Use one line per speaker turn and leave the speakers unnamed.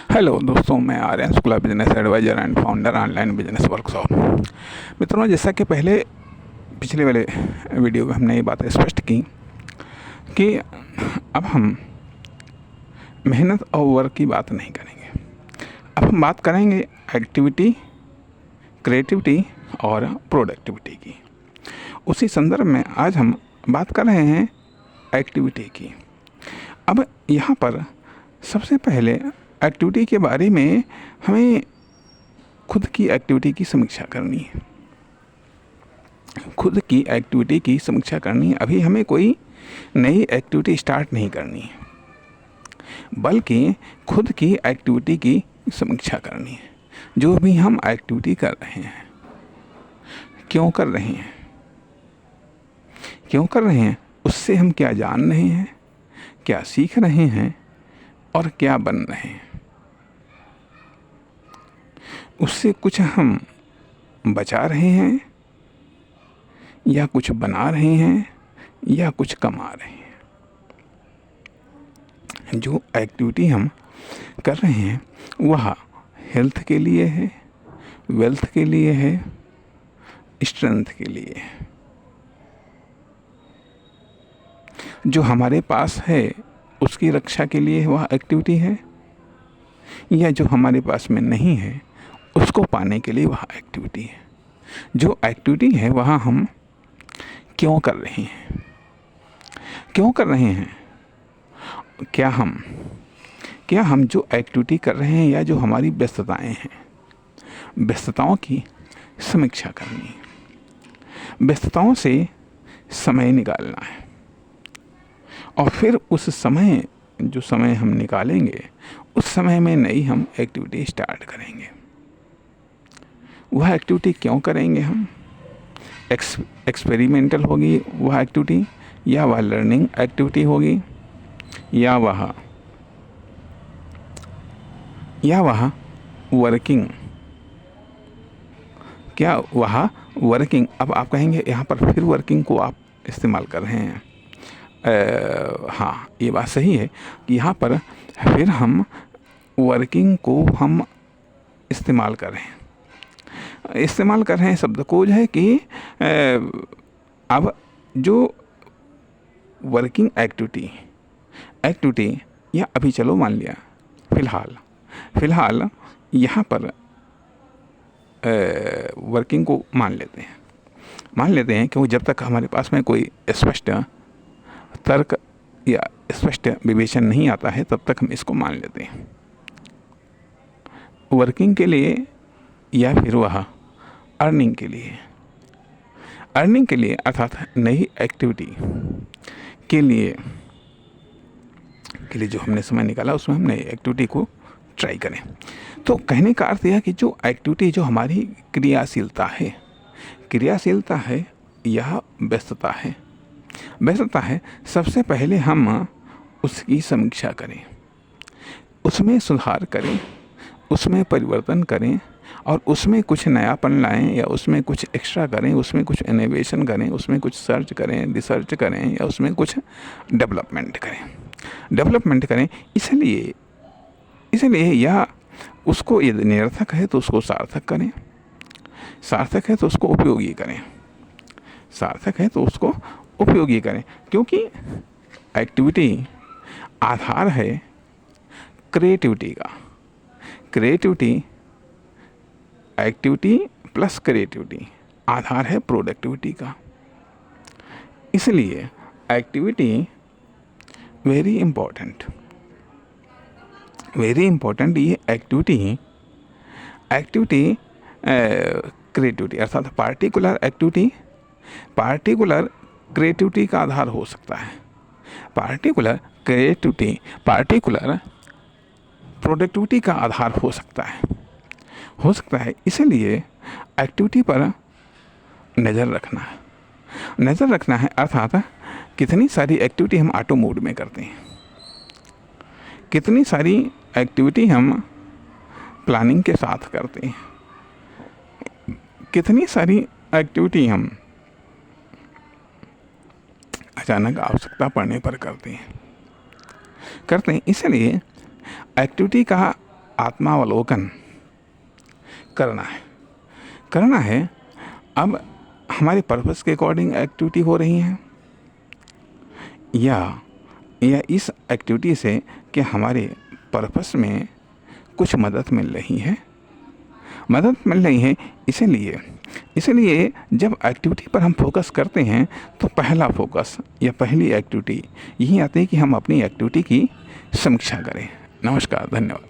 Hello दोस्तों, मैं Aryan Shukla, business adviser and founder online business workshop. मित्रों, जैसा कि पिछले वाले वीडियो में हमने ये बातें स्पष्ट की कि अब हम मेहनत और वर्क की बात नहीं करेंगे। अब हम बात करेंगे एक्टिविटी, क्रिएटिविटी और प्रोडक्टिविटी की। उसी संदर्भ में आज हम बात कर रहे हैं एक्टिविटी की। अब यहाँ पर सबसे पहले एक्टिविटी के बारे में हमें खुद की एक्टिविटी की समीक्षा करनी है। खुद की एक्टिविटी की समीक्षा करनी है। अभी हमें कोई नई एक्टिविटी स्टार्ट नहीं करनी है, बल्कि खुद की एक्टिविटी की समीक्षा करनी है। जो भी हम एक्टिविटी कर रहे हैं, क्यों कर रहे हैं, उससे हम क्या जान रहे हैं, क्या सीख रहे हैं और क्या बन रहे हैं। उससे कुछ हम बचा रहे हैं या कुछ बना रहे हैं या कुछ कमा रहे हैं। जो एक्टिविटी हम कर रहे हैं वह हेल्थ के लिए है, वेल्थ के लिए है, स्ट्रेंथ के लिए है। जो हमारे पास है उसकी रक्षा के लिए वह एक्टिविटी है, या जो हमारे पास में नहीं है उसको पाने के लिए वह एक्टिविटी है। जो एक्टिविटी है वह हम क्यों कर रहे हैं, क्या हम जो एक्टिविटी कर रहे हैं या जो हमारी व्यस्तताएं हैं, व्यस्तताओं की समीक्षा करनी है। व्यस्तताओं से समय निकालना है और फिर उस समय जो समय हम निकालेंगे उस समय में नई हम एक्टिविटी स्टार्ट करेंगे। वह एक्टिविटी क्यों करेंगे हम? एक्सपेरिमेंटल होगी वह एक्टिविटी, या वह लर्निंग एक्टिविटी होगी, या वह वर्किंग। अब आप कहेंगे यहाँ पर फिर वर्किंग को आप इस्तेमाल कर रहे हैं। हाँ, ये बात सही है कि यहाँ पर फिर हम वर्किंग को हम इस्तेमाल कर रहे हैं। शब्दकोश है कि अब जो वर्किंग एक्टिविटी या अभी चलो मान लिया फिलहाल यहाँ पर वर्किंग को मान लेते हैं क्योंकि जब तक हमारे पास में कोई स्पष्ट तर्क या स्पष्ट विवेचन नहीं आता है तब तक हम इसको मान लेते हैं। वर्किंग के लिए या फिर वह अर्निंग के लिए अर्थात नई एक्टिविटी के लिए जो हमने समय निकाला उसमें हम नई एक्टिविटी को ट्राई करें। तो कहने का अर्थ यह कि जो एक्टिविटी जो हमारी क्रियाशीलता है यह व्यस्तता है। सबसे पहले हम उसकी समीक्षा करें, उसमें सुधार करें, उसमें परिवर्तन करें और उसमें कुछ नयापन लाएं, या उसमें कुछ एक्स्ट्रा करें, उसमें कुछ इनोवेशन करें, उसमें कुछ सर्च करें, रिसर्च करें, या उसमें कुछ डेवलपमेंट करें। इसलिए यह उसको यदि निरर्थक है तो उसको सार्थक करें, सार्थक है तो उसको उपयोगी करें, क्योंकि एक्टिविटी आधार है क्रिएटिविटी का। एक्टिविटी प्लस क्रिएटिविटी आधार है प्रोडक्टिविटी का। इसलिए एक्टिविटी वेरी इम्पोर्टेंट। ये एक्टिविटी क्रिएटिविटी अर्थात पार्टिकुलर क्रिएटिविटी का आधार हो सकता है। पार्टिकुलर प्रोडक्टिविटी का आधार हो सकता है। इसलिए एक्टिविटी पर नज़र रखना है अर्थात कितनी सारी एक्टिविटी हम ऑटो मोड में करते हैं, कितनी सारी एक्टिविटी हम प्लानिंग के साथ करते हैं, कितनी सारी एक्टिविटी हम अचानक आवश्यकता पड़ने पर करते हैं। इसलिए एक्टिविटी का आत्मावलोकन करना है। अब हमारे पर्पस के अकॉर्डिंग एक्टिविटी हो रही हैं या इस एक्टिविटी से कि हमारे पर्पस में कुछ मदद मिल रही है। इसलिए जब एक्टिविटी पर हम फोकस करते हैं तो पहला फोकस या पहली एक्टिविटी यही आती है कि हम अपनी एक्टिविटी की समीक्षा करें। नमस्कार, धन्यवाद।